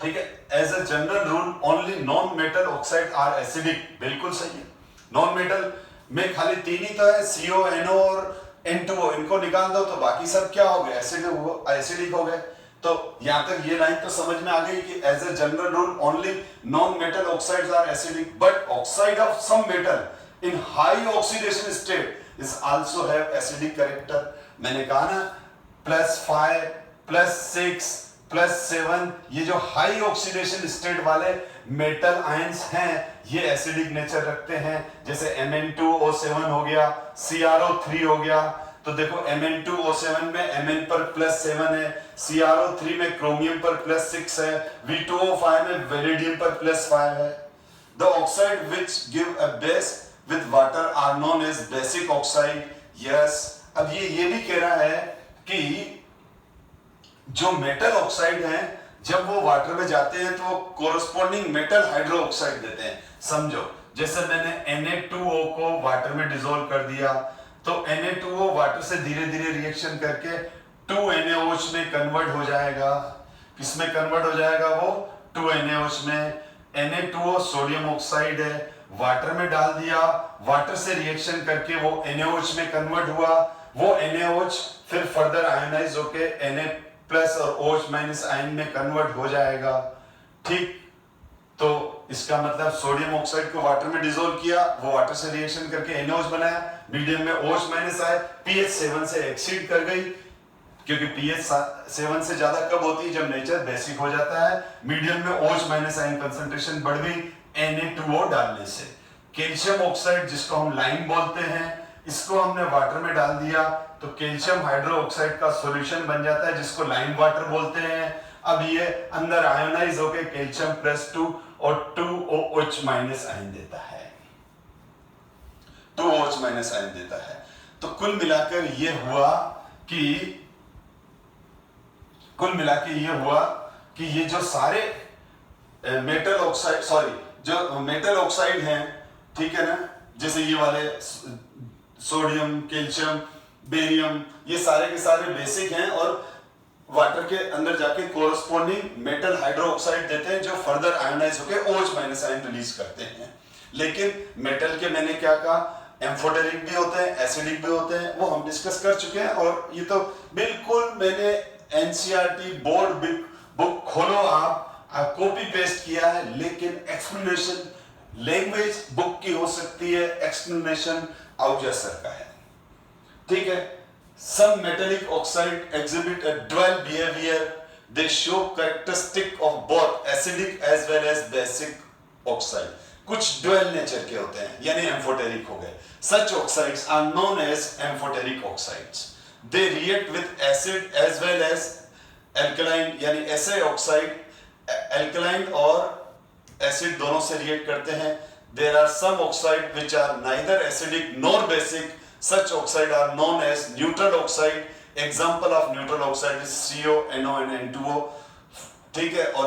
ठीक है, as a general rule only non metal oxide are acidic. बिल्कुल सही है, नॉन मेटल में खाली 3 ही तो है, CO, NO और N2O, इनको निकाल दो तो बाकी सब क्या हो गए, एसिडिक हो गए। तो यहां तक ये लाइन तो समझ में आ गई कि as a general rule only non metal oxides are acidic, but oxide of some metal in high oxidation state is also have acidic character. मैंने कहा ना +5, +6, +7, ये जो हाई ऑक्सीडेशन स्टेट वाले मेटल आयंस हैं ये एसिडिक नेचर रखते हैं, जैसे Mn2O7 हो गया, CrO3 हो गया। तो देखो Mn2O7 में Mn पर +7 है, CrO3 में क्रोमियम पर +6 है, V2O5 में वेनेडियम पर +5 है। The oxide which give a base with water are known as basic oxide. Yes, अब ये भी कह रहा है कि जो मेटल ऑक्साइड हैं जब वो वाटर में जाते हैं तो वो कोरस्पॉन्डिंग मेटल हाइड्रो ऑक्साइड देते हैं। समझो, जैसे मैंने Na2O को वाटर में डिसॉल्व कर दिया तो Na2O वाटर से धीरे धीरे रिएक्शन करके 2NaOH में कन्वर्ट हो जाएगा। किसमें कन्वर्ट हो जाएगा वो? 2NaOH में। Na2O सोडियम ऑक्साइड है, वाटर में डाल दिया, वाटर से रिएक्शन करके वो NaOH में कन्वर्ट हुआ, वो NaOH फिर फर्दर आयोनाइज होके Na+ और OH- आयन में कन्वर्ट हो जाएगा। ठीक, तो इसका मतलब सोडियम ऑक्साइड को वाटर में डिसॉल्व किया, वो वाटर से रिएक्शन करके NaOH बनाया, मीडियम में OH- आए, pH 7 से एक्सीड कर गई, क्योंकि pH 7 से ज्यादा कब होती है? जब नेचर बेसिक हो जाता है। मीडियम में OH- आयन कंसंट्रेशन बढ़ गई Na2O डालने से। कैल्शियम ऑक्साइड जिसको हम लाइम बोलते हैं, इसको हमने वाटर में डाल दिया तो कैल्शियम हाइड्रोक्साइड का सॉल्यूशन बन जाता है जिसको लाइम वाटर बोलते हैं। अब ये अंदर आयोनाइज होकर कैल्शियम +2 और 2OH- आयन देता है, 2OH- आयन देता है। तो कुल मिलाकर ये हुआ कि ये जो सारे मेटल ऑक्साइड हैं, ठीक है ना, जैसे ये वाले सोडियम, कैल्शियम, बेरियम, ये सारे के सारे बेसिक हैं और वाटर के अंदर जाके कोरस्पॉन्डिंग मेटल हाइड्रोक्साइड देते हैं जो फर्दर आयोनाइज होकर OH- आयन रिलीज करते हैं। लेकिन मेटल के मैंने क्या कहा, एम्फोटेरिक भी होते हैं, एसिडिक भी होते हैं, वो हम डिस्कस कर चुके हैं। और ये तो बिल्कुल मैंने NCERT बोर्ड बुक खोलो, आप कॉपी पेस्ट किया है, लेकिन एक्सप्लेनेशन लैंग्वेज बुक की हो सकती है, एक्सप्लेनेशन आहूजा सर का है। ठीक है, some metallic oxide exhibit a dual behavior. They show characteristic of both acidic as well as basic oxide. कुछ dual nature के होते हैं, यानी एम्फोटेरिक हो गए। Such oxides are known as amphoteric oxides. They react with acid as well as alkaline, यानी ऐसे ऑक्साइड alkaline और acid दोनों से रिएक्ट करते हैं। There are some oxide which are neither acidic nor basic. Such oxide are known as neutral oxide. Example of neutral oxide is CO, NO and N2O. ठीक है, और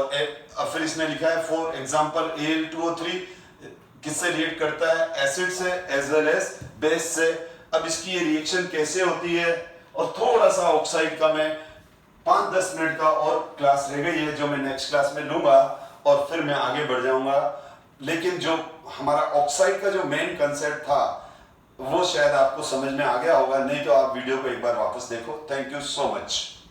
फिर इसने लिखा है फॉर एग्जाम्पल Al2O3 किससे रिएक्ट करता है? एसिड से एज वेल एज बेस से। अब इसकी ये रिएक्शन कैसे होती है, और थोड़ा सा ऑक्साइड का मैं 5-10 मिनट का और क्लास रह गई है जो मैं नेक्स्ट क्लास में लूंगा और फिर मैं आगे बढ़ जाऊंगा। लेकिन जो हमारा ऑक्साइड का जो मेन कंसेप्ट था वो शायद आपको समझ में आ गया होगा, नहीं तो आप वीडियो को एक बार वापस देखो। Thank you so much.